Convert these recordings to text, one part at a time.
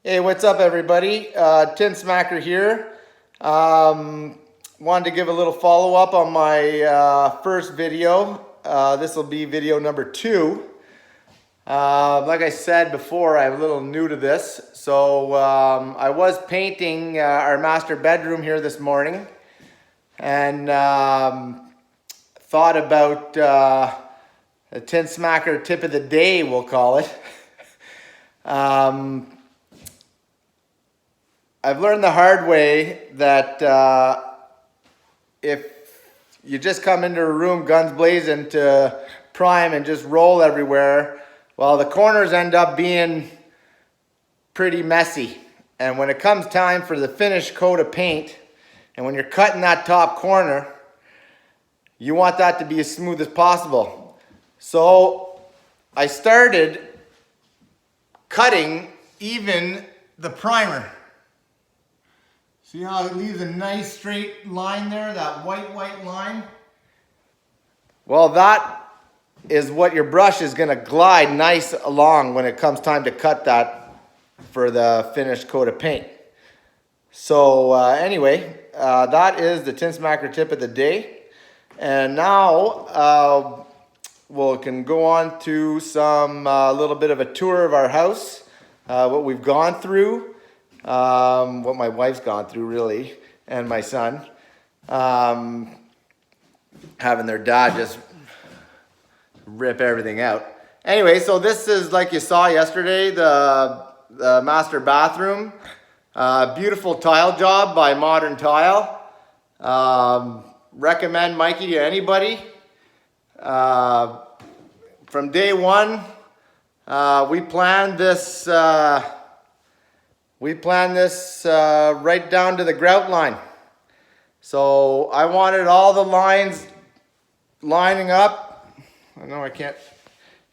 Hey, what's up everybody? Tin Smacker here. Wanted to give a little follow-up on my first video. This will be video number 2. Like I said before, I'm a little new to this. So I was painting our master bedroom here this morning and thought about a Tin Smacker tip of the day, we'll call it. I've learned the hard way that if you just come into a room guns blazing to prime and just roll everywhere, well, the corners end up being pretty messy. And when it comes time for the finished coat of paint, and when you're cutting that top corner, you want that to be as smooth as possible. So I started cutting even the primer. See how it leaves a nice straight line there, that white line? Well, that is what your brush is gonna glide nice along when it comes time to cut that for the finished coat of paint. So anyway, that is the Tin Smacker tip of the day. And now we can go on to some little bit of a tour of our house, what we've gone through. What my wife's gone through really, and my son, having their dad just rip everything out. Anyway, so this is, like you saw yesterday, the master bathroom. Beautiful tile job by Modern Tile. Recommend Mikey to anybody. From day one, we planned this right down to the grout line. So I wanted all the lines lining up. I know I can't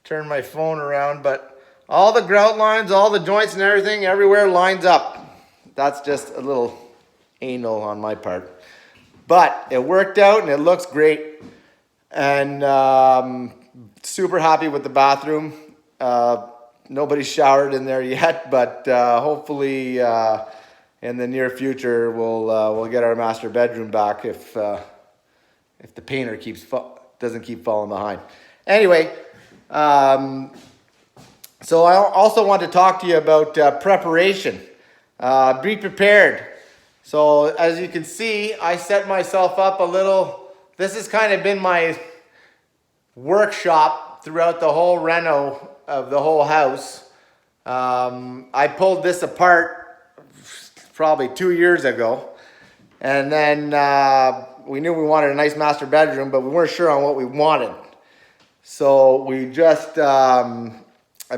turn my phone around, but all the grout lines, all the joints and everything, everywhere lines up. That's just a little anal on my part. But it worked out and it looks great. And super happy with the bathroom. Nobody's showered in there yet, but hopefully in the near future we'll get our master bedroom back if the painter doesn't keep falling behind. Anyway, so I also want to talk to you about preparation. Be prepared. So as you can see, I set myself up a little. This has kind of been my workshop throughout the whole reno of the whole house. I pulled this apart probably 2 years ago, and then we knew we wanted a nice master bedroom, but we weren't sure on what we wanted. So we just, I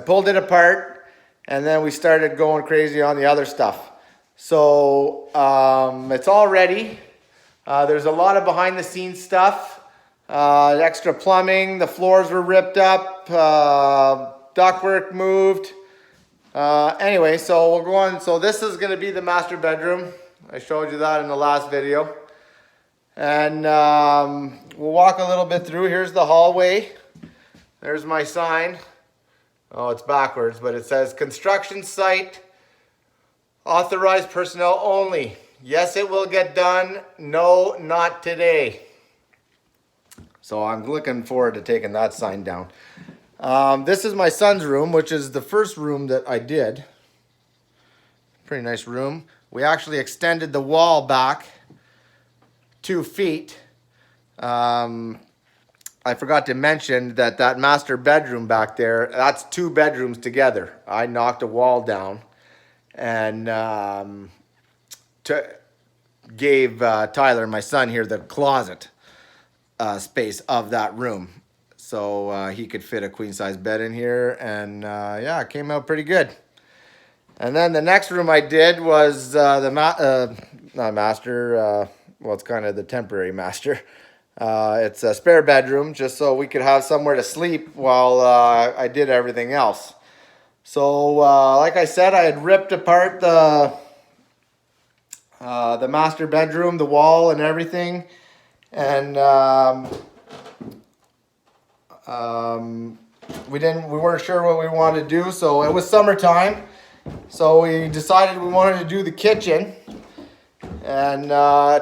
pulled it apart, and then we started going crazy on the other stuff. So it's all ready. There's a lot of behind the scenes stuff. Extra plumbing, the floors were ripped up, ductwork moved. Anyway, so we'll go on. So this is going to be the master bedroom. I showed you that in the last video. And we'll walk a little bit through. Here's the hallway. There's my sign. Oh, it's backwards, but it says construction site, authorized personnel only. Yes, it will get done. No, not today. So I'm looking forward to taking that sign down. This is my son's room, which is the first room that I did. Pretty nice room. We actually extended the wall back 2 feet. I forgot to mention that master bedroom back there, that's 2 bedrooms together. I knocked a wall down and gave Tyler, my son here, the closet space of that room. So he could fit a queen size bed in here, and yeah, it came out pretty good. And then the next room I did was not master, well, it's kind of the temporary master. It's a spare bedroom, just so we could have somewhere to sleep while I did everything else. So like I said, I had ripped apart the master bedroom, the wall and everything. And we weren't sure what we wanted to do, so it was summertime, So we decided we wanted to do the kitchen. And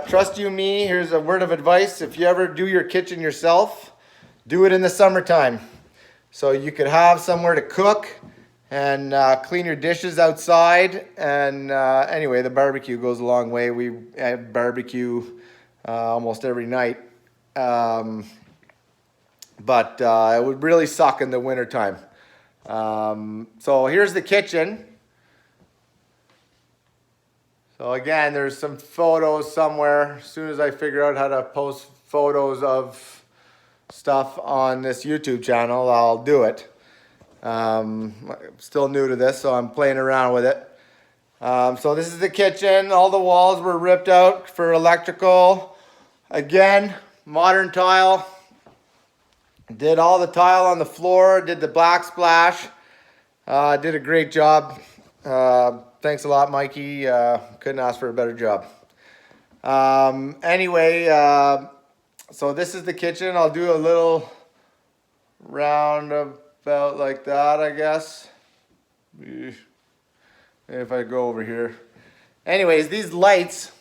trust you me, here's a word of advice. If you ever do your kitchen yourself, do it in the summertime. So you could have somewhere to cook and clean your dishes outside. And anyway, the barbecue goes a long way. We barbecue almost every night. But it would really suck in the wintertime. So here's the kitchen. So again, there's some photos somewhere. As soon as I figure out how to post photos of stuff on this YouTube channel, I'll do it. I'm still new to this, so I'm playing around with it. So this is the kitchen. All the walls were ripped out for electrical. Again, modern tile. Did all the tile on the floor, did the black splash. Did a great job. Thanks a lot, Mikey. Couldn't ask for a better job. Anyway, so this is the kitchen. I'll do a little roundabout like that, I guess. If I go over here. Anyways, these lights,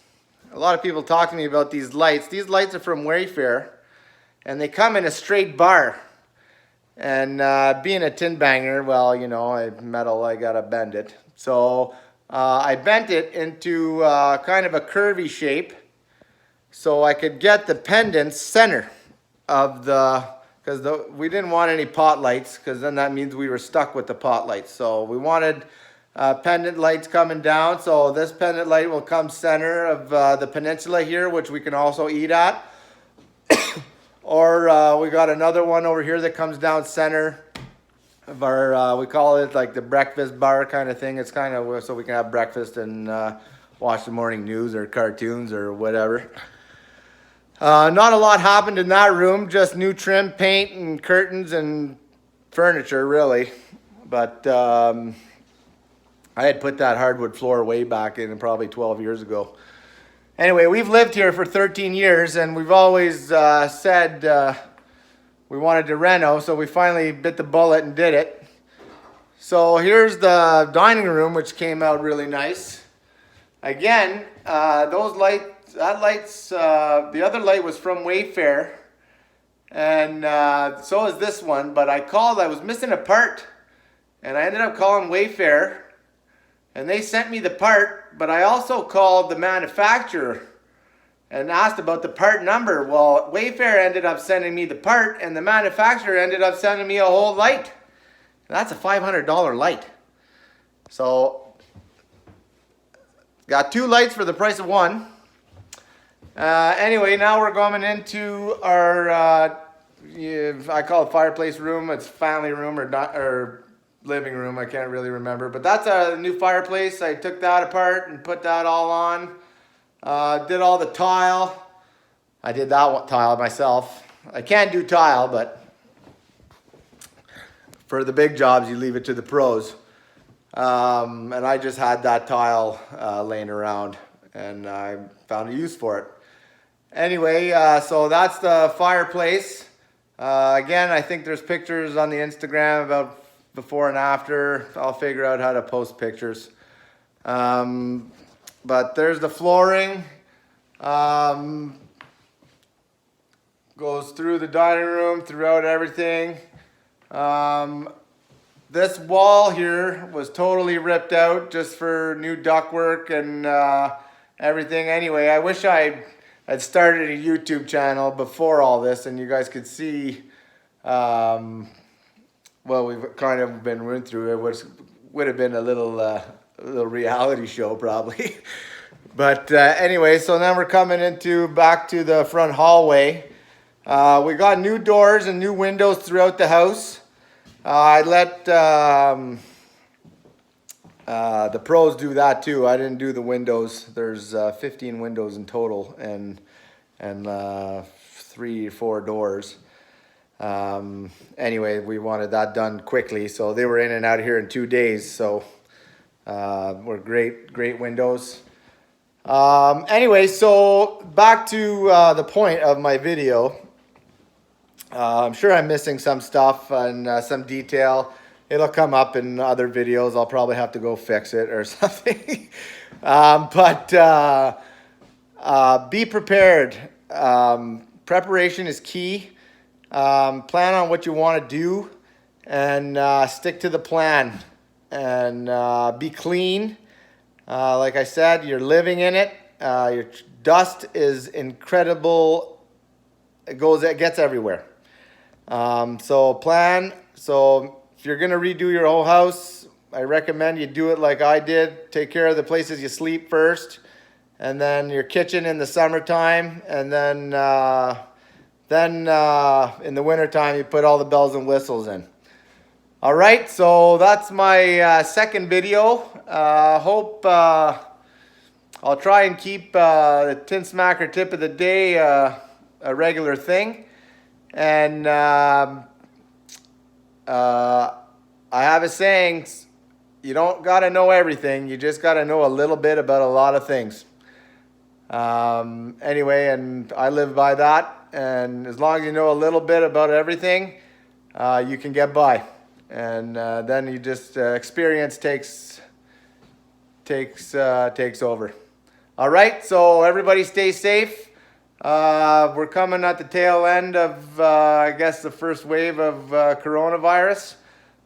a lot of people talk to me about these lights. These lights are from Wayfair, and they come in a straight bar. And being a tin banger, well, you know, metal, I gotta bend it. So I bent it into kind of a curvy shape so I could get the pendant center of because we didn't want any pot lights, because then that means we were stuck with the pot lights. So we wanted pendant lights coming down. So this pendant light will come center of the peninsula here, which we can also eat at. Or we got another one over here that comes down center of our, we call it like the breakfast bar kind of thing. It's kind of so we can have breakfast and watch the morning news or cartoons or whatever. Not a lot happened in that room, just new trim, paint, and curtains and furniture, really. But I had put that hardwood floor way back in probably 12 years ago. Anyway, we've lived here for 13 years, and we've always said we wanted to reno, so we finally bit the bullet and did it. So here's the dining room, which came out really nice. Again, those lights, the other light was from Wayfair, and so is this one, but I was missing a part, and I ended up calling Wayfair, and they sent me the part, but I also called the manufacturer and asked about the part number. Well, Wayfair ended up sending me the part, and the manufacturer ended up sending me a whole light. And that's a $500 light. So, got two lights for the price of one. Anyway, now we're going into our, I call it fireplace room. It's family room or living room, I can't really remember, but that's a new fireplace. I took that apart and put that all on. Did all the tile. I did that tile myself. I can do tile, but for the big jobs, you leave it to the pros. And I just had that tile laying around, and I found a use for it. Anyway, so that's the fireplace. Again, I think there's pictures on the Instagram about before and after. I'll figure out how to post pictures. But there's the flooring. Goes through the dining room, throughout everything. This wall here was totally ripped out just for new ductwork and everything. Anyway, I wish I had started a YouTube channel before all this, and you guys could see well, we've kind of been run through it, which would have been a little reality show probably. But anyway, so now we're coming back to the front hallway. We got new doors and new windows throughout the house. I let the pros do that too. I didn't do the windows. There's 15 windows in total, and 3 or 4 doors. Anyway, we wanted that done quickly, so they were in and out of here in 2 days. So were great windows. Anyway, so back to the point of my video. I'm sure I'm missing some stuff and some detail. it'll come up in other videos. I'll probably have to go fix it or something. Be prepared. Preparation is key. Plan on what you want to do and stick to the plan. And be clean. Like I said, you're living in it. Your dust is incredible. It gets everywhere. So plan. So if you're gonna redo your whole house, I recommend you do it like I did. Take care of the places you sleep first, and then your kitchen in the summertime, and then in the wintertime you put all the bells and whistles in. All right, so that's my second video. Hope I'll try and keep the Tin Smacker tip of the day a regular thing. And I have a saying, you don't got to know everything, you just got to know a little bit about a lot of things. Anyway, and I live by that, and as long as you know a little bit about everything, you can get by. And then you just experience takes over. All right, so everybody stay safe. We're coming at the tail end of I guess the first wave of coronavirus.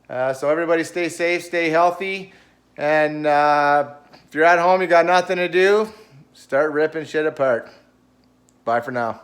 So everybody stay safe, stay healthy, and if you're at home, you got nothing to do, start ripping shit apart. Bye for now.